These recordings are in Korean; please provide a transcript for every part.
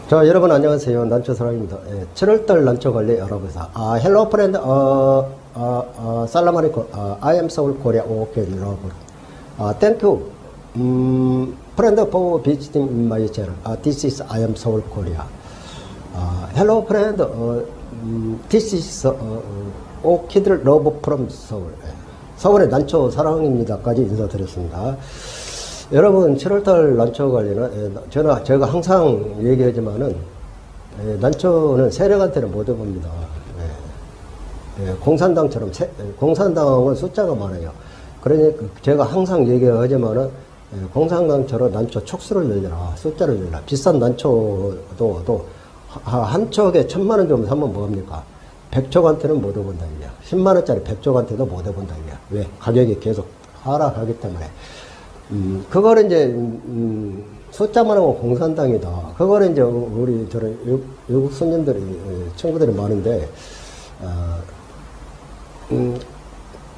자, 여러분 안녕하세요. 난초사랑입니다. 7월달 난초 관리 알아보자. 헬로 프렌드, 살람 알레이쿰. I am Seoul, Korea. 오케이, 여러분. Thank you. Friend for visiting my channel. This is I am Seoul, Korea. Hello, friend. This is Orchid Love from Seoul. 서울의 난초 사랑입니다까지 인사드렸습니다. 여러분, 7월달 난초 관리는 제가 항상 얘기하지만은 난초는 세력한테는 못 해봅니다. 공산당처럼 공산당은 숫자가 많아요. 그러니까 제가 항상 얘기하지만은 공산당처럼 난초 촉수를 늘려라, 숫자를 늘려라. 비싼 난초도 한 촉에 1000만 원 정도 사면 뭐합니까? 100촉한테는 못 해본다 이야. 10만 원짜리 100촉한테도 못 해본다 이야. 왜? 가격이 계속 하락하기 때문에. 그거를 이제, 숫자만 하고 공산당이다. 그거를 이제 우리 외국 손님들이, 친구들이 많은데,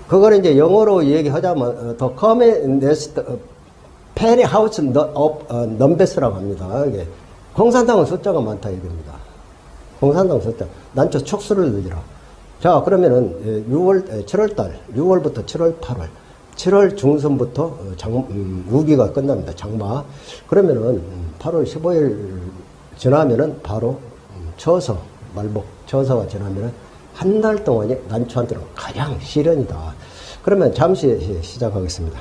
그거를 이제 영어로 얘기하자면, The Communist Penny House Numbers,라고 합니다. 이게 공산당은 숫자가 많다 이겁니다. 공산당 숫자. 난초 촉수를 늘리라. 자, 그러면은 7월달, 6월부터 7월, 8월. 7월 중순부터 우기가 끝납니다. 장마. 그러면은 8월 15일 지나면은 바로 처서, 말복, 처서가 지나면은 한 달 동안이 난초한테는 가장 시련이다. 그러면 잠시 시작하겠습니다.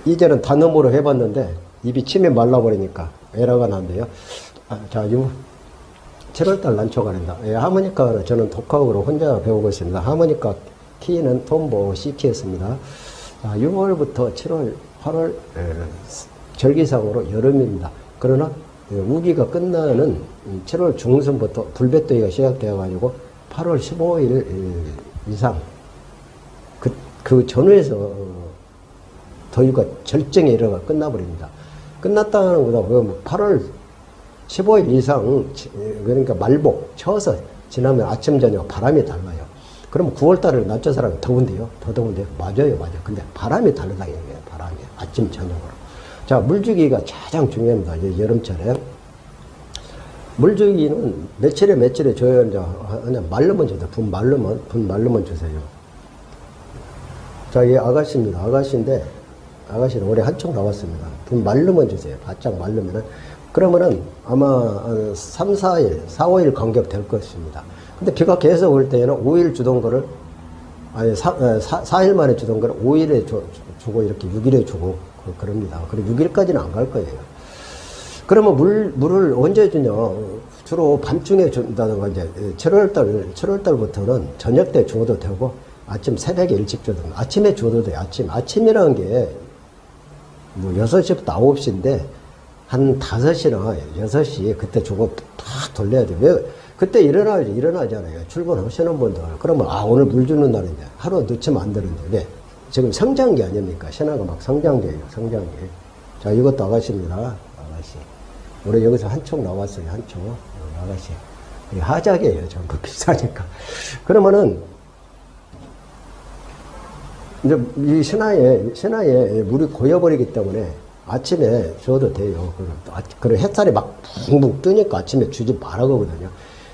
이제는 단음으로 해봤는데 입이 침이 말라버리니까 에러가 난대요. 자, 7월달 난초가 된다. 하모니카는 저는 독학으로 혼자 배우고 있습니다. 하모니카 키는 톰보 C키였습니다. 6월부터 7월, 8월 절기상으로 여름입니다. 그러나 우기가 끝나는 7월 중순부터 불볕더위가 시작되어 가지고 8월 15일 이상 그 전후에서 더위가 절정에 이르가 끝나버립니다. 끝났다는 것보다 8월 15일 이상, 그러니까 말복, 쳐서 지나면 아침, 저녁 바람이 달라요. 그럼 9월달을 낮저 사람이 더운데요? 더 더운데요? 맞아요. 근데 바람이 다르다, 이거예요. 바람이. 아침, 저녁으로. 자, 물주기가 가장 중요합니다. 이제 여름철에. 물주기는 며칠에 줘야, 이제, 그냥 말르면 주세요. 분 말르면 주세요. 자, 이 아가씨입니다. 아가씨는 올해 한쪽 나왔습니다. 분 말르면 주세요. 바짝 말르면은. 그러면은 아마 3, 4일, 4, 5일 간격 될 것입니다. 근데 비가 계속 올 때에는 5일 주던 거를, 아니, 4일 만에 주던 거를 5일에 주고, 이렇게 6일에 주고, 그럽니다. 그리고 6일까지는 안 갈 거예요. 그러면 물을 언제 주냐? 주로 밤중에 준다든가, 이제 7월달부터는 저녁 때 주어도 되고, 아침 새벽에 일찍 줘도 되고, 아침에 주어도 돼요. 아침이라는 게, 뭐 6시부터 9시인데, 한 5시나 6시 그때 주고 탁 돌려야 돼요. 왜? 그때 일어나잖아요. 출근하시는 분들. 그러면, 오늘 물 주는 날인데, 하루 늦으면 안 되는데, 왜? 지금 성장기 아닙니까? 신화가 막 성장기예요. 성장기. 자, 이것도 아가씨입니다. 아가씨. 우리 여기서 한 촉 나왔어요. 한 촉. 아가씨. 하작이에요. 전부 비싸니까. 그러면은, 이제 이 신화에 물이 고여버리기 때문에 아침에 줘도 돼요. 그리고 햇살이 막 붕붕 뜨니까 아침에 주지 말라거든요.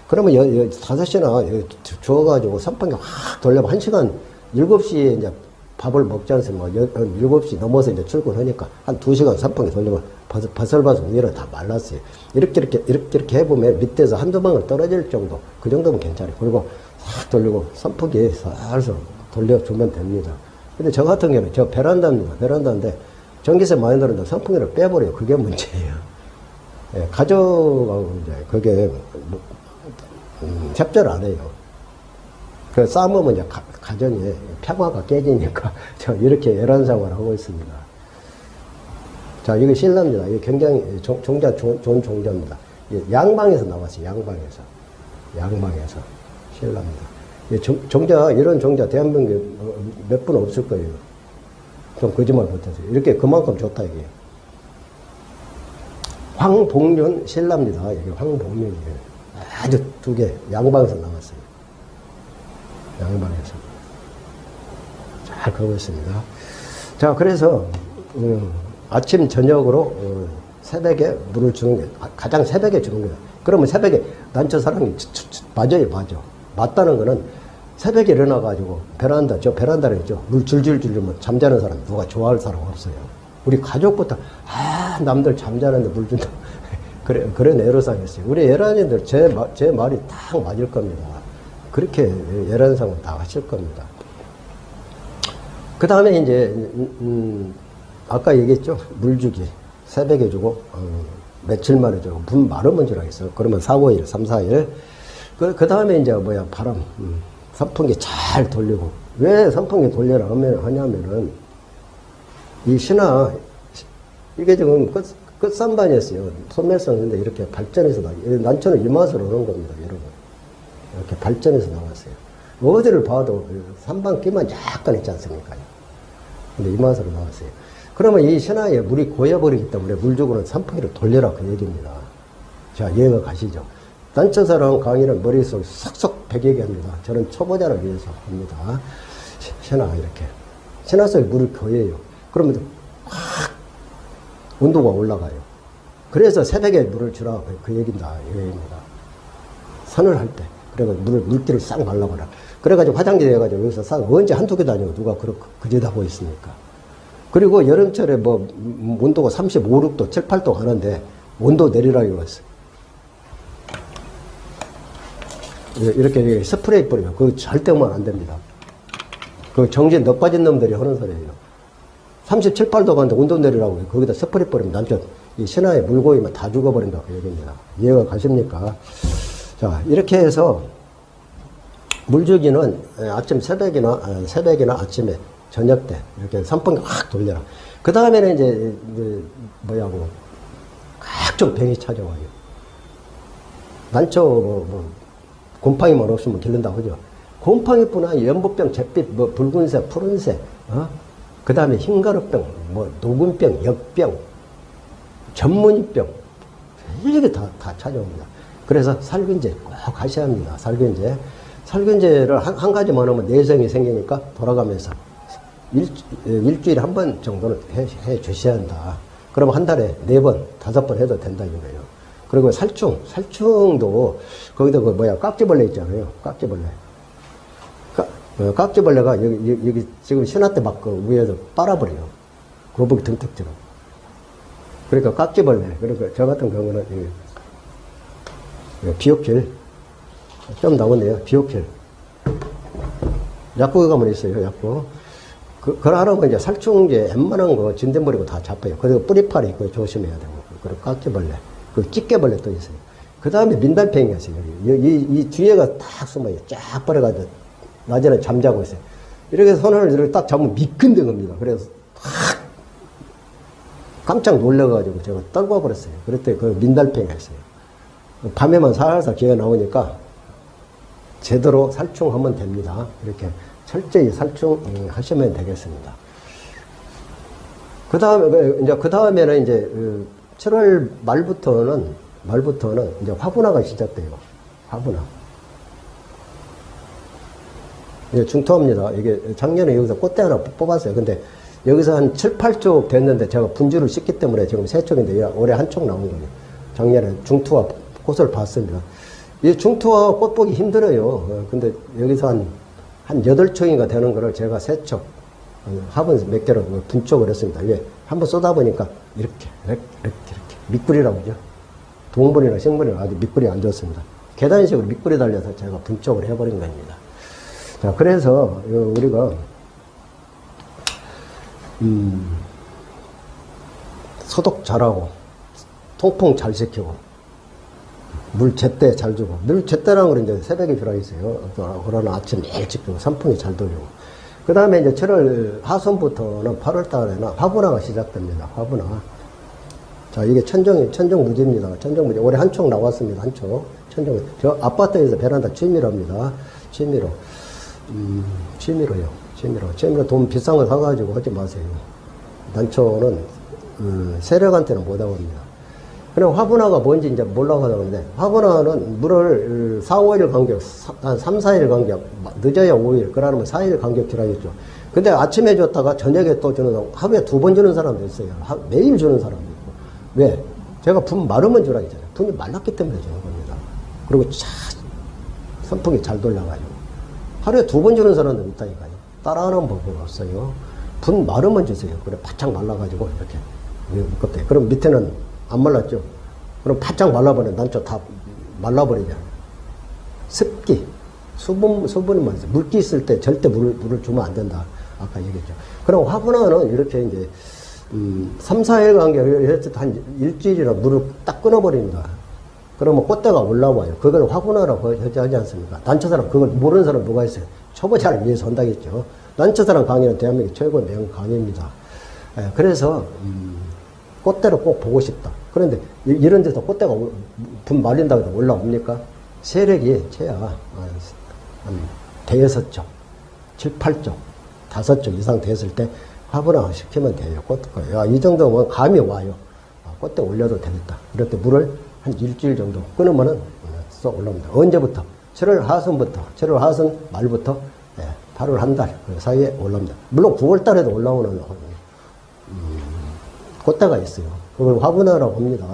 그러면 5시나 주어가지고 선풍기 확 돌려면 1시간, 7시에 이제 밥을 먹지 않습니까? 7시 넘어서 이제 출근하니까 한 2시간 선풍기 돌리면 바슬바슬 위로 다 말랐어요. 이렇게 해보면 밑에서 한두 방울 떨어질 정도, 그 정도면 괜찮아요. 그리고 싹 돌리고 선풍기 살살 돌려주면 됩니다. 근데 저 같은 경우는 저 베란다인데 전기세 많이 들었는데 선풍기를 빼버려요. 그게 문제예요. 예, 가져가고 이제 그게 협조를 안 해요. 그 싸움은 이제 가정에 평화가 깨지니까 저 이렇게 애란 생활을 하고 있습니다. 자, 이게 신라입니다. 이게 굉장히 종자 좋은 종자입니다. 양방에서 나왔어요. 양방에서 신라입니다. 이런 종자 대한민국에 몇 분 없을 거예요. 좀 거짓말 못하세요. 이렇게 그만큼 좋다, 이게. 황복륜 신라입니다. 이게 황복륜이에요. 아주 2개, 양방에서 나왔어요. 양방에서. 잘 가고 있습니다. 자, 그래서, 아침, 저녁으로, 새벽에 물을 주는 게, 가장 새벽에 주는 거예요. 그러면 새벽에 난처 사랑이 맞아요. 맞다는 거는 새벽에 일어나가지고 베란다를 있죠. 물 줄줄 주면 잠자는 사람 누가 좋아할 사람 없어요. 우리 가족부터 남들 잠자는데 물 준다. 그런 애로사항이었어요. 우리 애란이들 제 말이 딱 맞을 겁니다. 그렇게 애란상을 다 하실 겁니다. 그 다음에 이제 아까 얘기했죠. 물 주기 새벽에 주고 며칠 만에 주고 분 마르면 주라 했어요. 그러면 4, 5일, 3, 4일. 그 다음에 이제 바람, 선풍기 잘 돌리고. 왜 선풍기 돌려라 하냐면은, 이 신화, 이게 지금 끝산반이었어요. 소멸성인데 이렇게 발전해서 난초는 이 맛으로 오는 겁니다, 여러분. 이렇게 발전해서 나왔어요. 어디를 봐도 산반 끼만 약간 있지 않습니까? 근데 이 맛으로 나왔어요. 그러면 이 신화에 물이 고여버리기 때문에 물 주고는 선풍기를 돌려라, 그 얘기입니다. 자, 이해가 가시죠? 단처사랑 강의는 머릿속에 쏙쏙 배기게 합니다. 저는 초보자를 위해서 합니다. 신화 이렇게. 신화 속에 물을 고여요. 그러면 확 온도가 올라가요. 그래서 새벽에 물을 주라, 그 얘기입니다. 이 얘기입니다. 선을 할 때. 그래서 물기를 싹 말라버려. 그래가지고 화장지 해가지고 여기서 싹 언제 한두 개 다니고 누가 그렇게 하고 있습니까? 그리고 여름철에 온도가 35, 6도, 7, 8도 가는데 온도 내리라고 했어요. 이렇게 스프레이 뿌리면 그거 절대 하면 안 됩니다. 그 정신 넉 빠진 놈들이 하는 소리예요. 37, 8도 가는데 온도 내리라고 해요. 거기다 스프레이 뿌리면 난전 이 신화에 물 고이면 다 죽어버린다, 그 얘기입니다. 이해가 가십니까? 자, 이렇게 해서 물주기는 아침 새벽이나 아침에 저녁 때 이렇게 선풍기 확 돌려라. 그 다음에는 이제 각종 병이 찾아와요. 난초 곰팡이만 없으면 길른다고 하죠. 곰팡이뿐 아니라 연부병, 잿빛, 붉은색, 푸른색, 그 다음에 흰가루병, 녹음병, 역병, 전문의병, 일일이 다 찾아옵니다. 그래서 살균제 꼭 하셔야 합니다. 살균제. 살균제를 한 가지만 하면 내성이 생기니까 돌아가면서 일주일에 한 번 정도는 해 주셔야 한다. 그러면 한 달에 4번, 5번 해도 된다 이거예요. 그리고 살충도 거기다 그 뭐야 깍지벌레 있잖아요. 깍지벌레. 깍지벌레가 여기 지금 신화 때 막 그 위에서 빨아버려요. 거북이 등턱처럼. 그러니까 깍지벌레. 그러니까 저 같은 경우는 비오킬 좀 나오네요. 비오킬. 약국에 가면 있어요. 약국. 그걸 하라고 이제 살충제 웬만한 거 진딧물이고 다 잡혀요. 그리고 뿌리파리 있고 조심해야 되고. 그리고 깍지벌레. 그 집게벌레 또 있어요. 그 다음에 민달팽이가 있어요. 이 뒤에가 딱 숨어요. 쫙 버려가지고 낮에는 잠자고 있어요. 이렇게 손을 이렇게 딱 잡으면 미끈덩 겁니다. 그래서 확 깜짝 놀라가지고 제가 떨궈 버렸어요. 그랬더니 그 민달팽이가 있어요. 밤에만 살살 기가 나오니까 제대로 살충하면 됩니다. 이렇게 철저히 살충하시면 되겠습니다. 그 다음에는 이제 7월 말부터는 이제 화분화가 시작돼요. 화분화. 이게 중토합니다. 이게 작년에 여기서 꽃대 하나 뽑았어요. 근데 여기서 한 7, 8쪽 됐는데 제가 분주를 씻기 때문에 지금 3쪽인데 올해 한 쪽 나온 거예요. 작년에 중투와 꽃을 봤습니다. 이 중투와 꽃 보기 힘들어요. 근데 여기서 한 8촉인가 되는 거를 제가 3촉, 화분 몇 개로 분촉을 했습니다. 왜? 한번 쏟아보니까 이렇게. 밑구리라고 하죠. 동물이나 식물이나 아주 밑구리 안 좋습니다. 계단식으로 밑구리 달려서 제가 분촉을 해버린 겁니다. 자, 그래서 우리가 소독 잘하고 통풍 잘 시키고 물 제때 잘 주고 물 제때라는 건 이제 새벽에 필요하겠어요. 그러나 아침 일찍 주고 선풍이 잘 돌리고 그 다음에 이제 7월 하순부터는 8월 달에는 화분화가 시작됩니다. 화분화. 자, 이게 천정무지입니다. 천정무지. 올해 한 촉 나왔습니다. 한 촉. 천정무지. 저 아파트에서 베란다 취미로입니다. 취미로. 취미로 돈 비싼 거 사가지고 하지 마세요. 난초는 세력한테는 못하고 합니다. 그럼 화분화가 뭔지 이제 몰라고 하는데 화분화는 물을 4, 5일 간격, 한 3, 4일 간격, 늦어야 5일, 그러면 4일 간격 주라겠죠. 근데 아침에 줬다가 저녁에 또 주는 사람, 하루에 2번 주는 사람도 있어요. 매일 주는 사람도 있고. 왜? 제가 분 마르면 주라 했잖아요. 분이 말랐기 때문에 주는 겁니다. 그리고 선풍이 잘 돌려가지고. 하루에 2번 주는 사람도 있다니까요. 따라하는 법은 없어요. 분 마르면 주세요. 그래, 바짝 말라가지고, 이렇게. 묶었대요. 그럼 밑에는 안 말랐죠? 그럼 바짝 말라버려. 난초 다 말라버리잖아요. 습기, 수분이 많아요. 물기 있을 때 절대 물을 주면 안 된다. 아까 얘기했죠. 그럼 화분화는 이렇게 이제, 3, 4일 간격을 했을 때 한 일주일이나 물을 딱 끊어버립니다. 그러면 꽃대가 올라와요. 그걸 화분화라고 하지 않습니까? 난초사랑 그걸 모르는 사람 누가 있어요? 초보자를 위해서 한다겠죠. 난초사랑 강의는 대한민국 최고의 명 강의입니다. 그래서, 꽃대로 꼭 보고 싶다. 그런데 이런 데서 꽃대가 분 말린다고 해서 올라옵니까? 세력이 최야 한 대여섯 쪽, 7, 8쪽, 5쪽 이상 됐을 때 화분화 시키면 돼요. 꽃대가. 이 정도면 감이 와요. 꽃대 올려도 되겠다. 이럴 때 물을 한 일주일 정도 끊으면은 쏙 올라옵니다. 언제부터? 7월 하순 말부터 8월 한 달 그 사이에 올라옵니다. 물론 9월 달에도 올라오는 꽃대가 있어요. 그걸 화분화라고 합니다.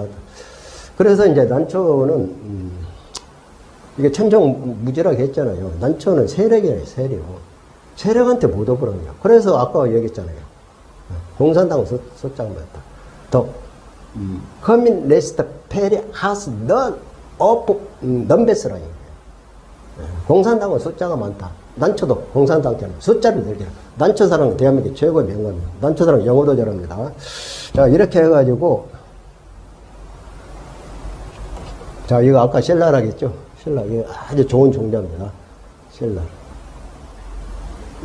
그래서 이제 난초는 이게 천정무지라고 했잖아요. 난초는 세력이에요. 세력한테 못 오거든요. 그래서 아까 얘기했잖아요. 공산당 숫자가 많다. 더 커민 레스트 페리 하스 넌 오프 넘베스라는 거예요. 공산당은 숫자가 많다. 난초도 공산당처럼 숫자를 늘려라. 난초사랑 대한민국 최고의 명언입니다. 난초사랑 영어도 잘합니다. 자, 이렇게 해가지고, 자, 이거 아까 셀라라겠죠? 셀라. 이거 아주 좋은 종자입니다. 셀라.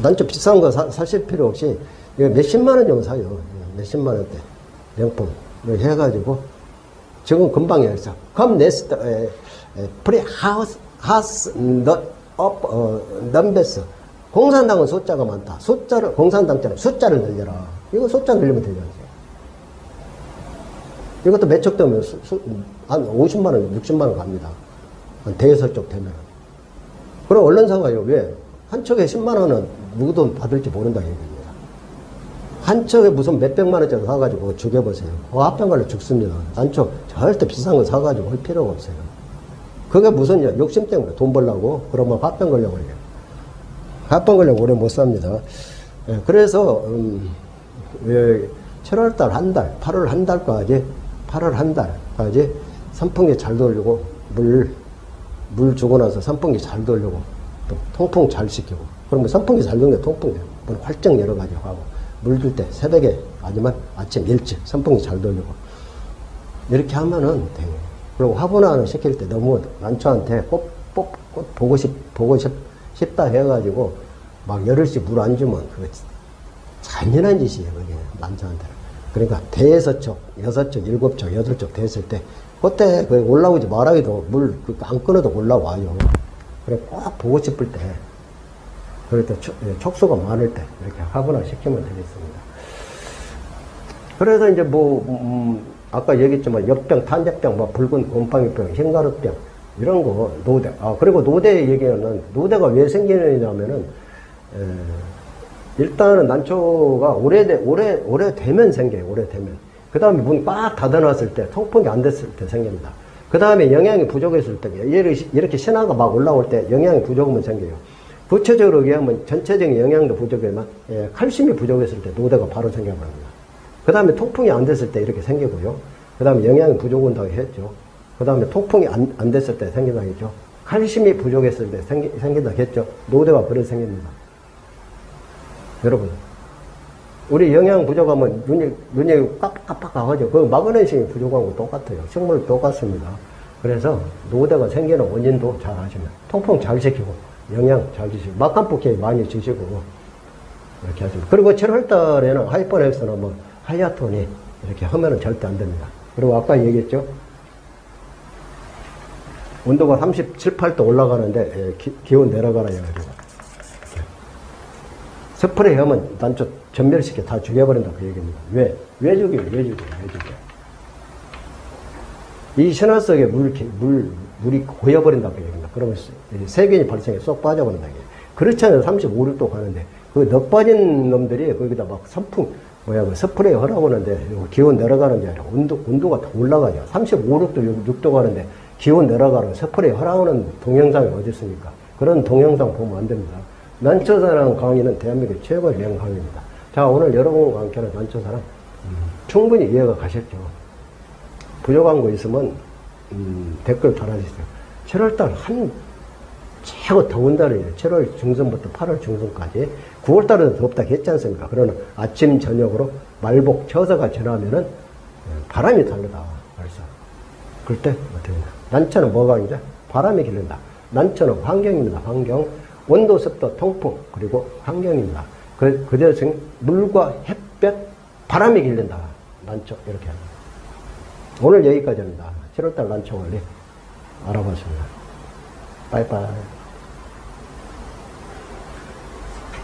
난초 비싼 거 사실 필요 없이, 이거 몇십만 원 정도 사요. 몇십만 원대. 명품. 이렇게 해가지고, 지금 금방 여기서, come next, 프리 하우스, 넘베스. 공산당은 숫자가 많다. 공산당처럼 숫자를 늘려라. 이거 숫자 늘리면 되지 않습니까? 이것도 매척되면 한 50만 원, 60만 원 갑니다. 대여섯 쪽 되면. 그럼 언론사가요, 왜? 한 척에 10만 원은 누구든 받을지 모른다 얘기입니다. 한 척에 무슨 몇백만 원짜리 사가지고 죽여보세요. 합병관리 죽습니다. 단초 절대 비싼 거 사가지고 할 필요가 없어요. 그게 무슨 욕심 때문에 돈 벌라고? 그러면 합병 걸려고 해요. 합병 걸려고 오래 못 삽니다. 예, 그래서, 7월달 한 달, 8월 한 달까지, 8월 한 달까지 선풍기 잘 돌리고, 물 주고 나서 선풍기 잘 돌리고, 또 통풍 잘 시키고, 그러면 선풍기 잘 돌리는 게 통풍이에요. 문 활짝 열어가지고 하고, 물 줄 때 새벽에 아니면 아침 일찍 선풍기 잘 돌리고, 이렇게 하면은 돼요. 그리고 화분화는 시킬 때 너무 난초한테 꼭 보고 싶다 해가지고, 막 8시 물 안 주면 그거 잔인한 짓이에요, 그게, 난초한테. 그러니까 대여섯 쪽, 6쪽, 7쪽, 8쪽 됐을 때, 그때 올라오지 말아도 물 안 끊어도 올라와요. 그래, 꼭 보고 싶을 때, 그럴 때 촉수가 많을 때 이렇게 화분화 시키면 되겠습니다. 그래서 이제 아까 얘기했지만 역병, 탄저병, 붉은 곰팡이병, 흰가루병 이런 거 노대. 그리고 노대 얘기는 노대가 왜 생기느냐면은 일단은 난초가 오래되면 생겨요. 오래되면. 그 다음에 문 꽉 닫아놨을 때, 통풍이 안 됐을 때 생깁니다. 그 다음에 영양이 부족했을 때, 이렇게 신화가 막 올라올 때 영양이 부족하면 생겨요. 구체적으로 얘기하면 전체적인 영양도 부족하면, 칼슘이 부족했을 때 노대가 바로 생겨버립니다. 그 다음에 통풍이 안 됐을 때 이렇게 생기고요. 그 다음에 영양이 부족한다고 했죠. 그 다음에 통풍이 안 됐을 때 생긴다고 했죠. 칼슘이 부족했을 때 생긴다고 했죠. 노대가 그래서 생깁니다. 여러분, 우리 영양 부족하면 눈이 깜빡깜빡하죠. 그 마그네슘이 부족한 거 똑같아요. 식물 똑같습니다. 그래서 노대가 생기는 원인도 잘 아시면 통풍 잘 시키고 영양 잘 주시고 막간포케 많이 주시고 이렇게 하시면. 그리고 7월달에는 하이퍼렉스나 하이아톤이 이렇게 하면은 절대 안 됩니다. 그리고 아까 얘기했죠. 온도가 37, 8도 올라가는데 기온 내려가라 해가지고 스프레이 하면 난초 전멸시켜 다 죽여버린다 그 얘기입니다. 왜 죽여요? 이 신화 속에 물이 고여버린다 그 얘기입니다. 그러면 세균이 발생해 쏙 빠져버린다. 그렇지 않아도 35, 6도 가는데 그 넉 빠진 놈들이 거기다 막 스프레이 하라고 하는데 기온 내려가는 게 아니라 온도가 더 올라가요. 35, 6도, 6도 가는데 기온 내려가는 스프레이 하라고 하는 동영상이 어디 있습니까? 그런 동영상 보면 안 됩니다. 난초사랑 강의는 대한민국 최고의 명강의입니다. 자, 오늘 여러분과 함께하는 난초사랑 충분히 이해가 가셨죠? 부족한 거 있으면 댓글 달아주세요. 7월달 최고 더운 달이에요. 7월 중순부터 8월 중순까지. 9월달은 덥다 했지 않습니까? 그러나 아침 저녁으로 말복 처서가 지나면은 바람이 다르다. 벌써. 그럴 때 어떻게 되나? 난초는 뭐가 이제 바람이 길른다. 난초는 환경입니다. 환경. 온도, 습도, 통풍, 그리고 환경입니다. 그 대신 물과 햇볕, 바람이 길른다. 난초, 이렇게 합니다. 오늘 여기까지입니다. 7월달 난초 원리 알아봤습니다. 빠이빠이.